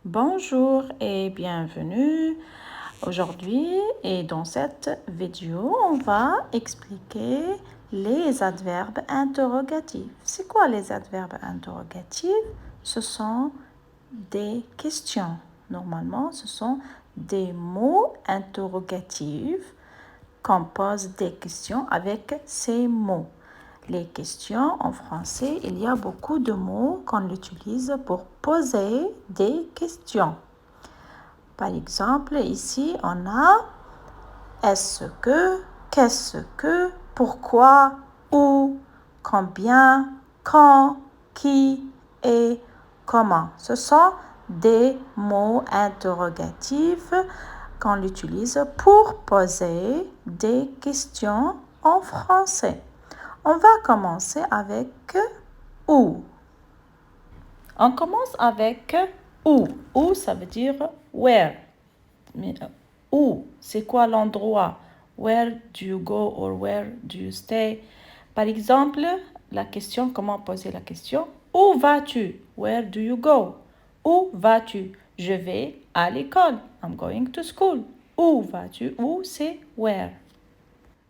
Bonjour et bienvenue. Aujourd'hui et dans cette vidéo, on va expliquer les adverbes interrogatifs. C'est quoi les adverbes interrogatifs? Ce sont des questions. Normalement, ce sont des mots interrogatifs qu'on pose des questions avec ces mots. Les questions en français, il y a beaucoup de mots qu'on utilise pour poser des questions. Par exemple, ici, on a est-ce que, qu'est-ce que, pourquoi, où, combien, quand, qui et comment. Ce sont des mots interrogatifs qu'on utilise pour poser des questions en français. On va commencer avec où. On commence avec où. Où, ça veut dire where. Mais où, c'est quoi l'endroit? Where do you go or where do you stay? Par exemple, la question, comment poser la question? Où vas-tu? Where do you go? Où vas-tu? Je vais à l'école. I'm going to school. Où vas-tu? Où, c'est where.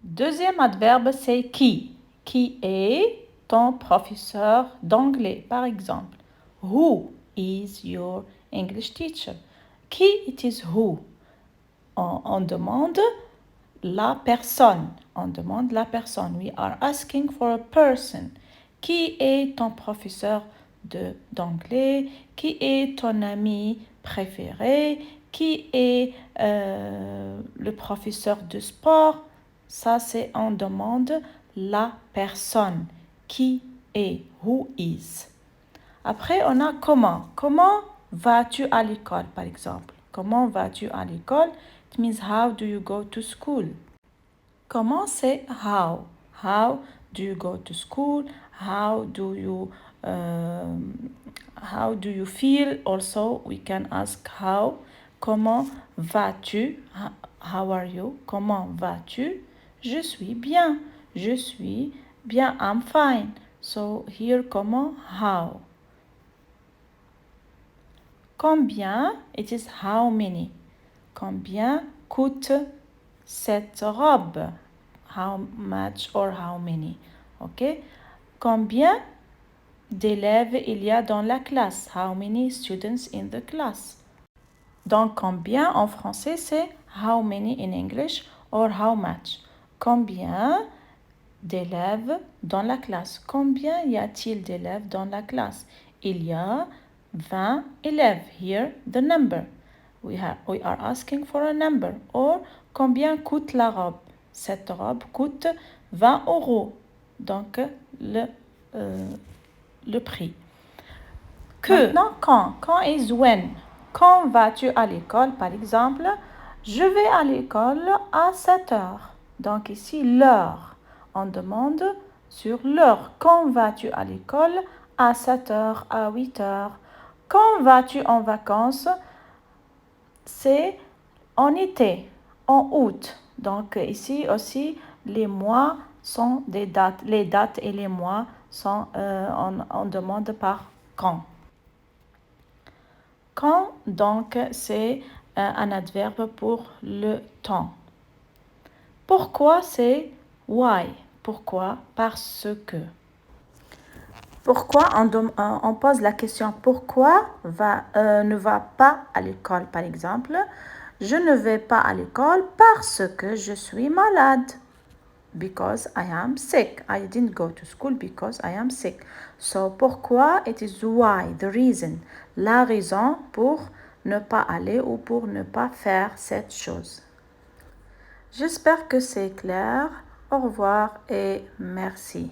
Deuxième adverbe, c'est qui. Qui est ton professeur d'anglais, par exemple? Who is your English teacher? Qui, it is who. On demande la personne. On demande la personne. We are asking for a person. Qui est ton professeur d'anglais? Qui est ton ami préféré? Qui est le professeur de sport? Ça, c'est on demande la personne. Qui est? Who is? Après, on a comment. Comment vas-tu à l'école, par exemple? Comment vas-tu à l'école? It means how do you go to school? Comment c'est how? How do you go to school? How do you feel? Also, we can ask how. Comment vas-tu? How are you? Comment vas-tu? Je suis bien. Je suis bien. I'm fine. So here, comment? How. Combien? It is how many. Combien coûte cette robe? How much or how many? OK? Combien d'élèves il y a dans la classe? How many students in the class? Donc, combien en français, c'est how many in English or how much. Combien d'élèves dans la classe? Combien y a-t-il d'élèves dans la classe? Il y a 20 élèves. Here, the number. We are asking for a number. Or, combien coûte la robe? Cette robe coûte 20 euros. Donc, le prix. Que. Maintenant, quand. Quand is when. Quand vas-tu à l'école, par exemple? Je vais à l'école à 7 heures. Donc, ici, l'heure. On demande sur l'heure. Quand vas-tu à l'école? À 7 heures, à 8 heures. Quand vas-tu en vacances? C'est en été, en août. Donc ici aussi, les mois sont des dates. Les dates et les mois sont, on demande par quand. Quand, donc, c'est un adverbe pour le temps. Pourquoi, c'est why. Pourquoi? Parce que. Pourquoi on pose la question pourquoi ne va pas à l'école, par exemple. Je ne vais pas à l'école parce que je suis malade. Because I am sick. I didn't go to school because I am sick. So, pourquoi? It is why, the reason. La raison pour ne pas aller ou pour ne pas faire cette chose. J'espère que c'est clair. Au revoir et merci.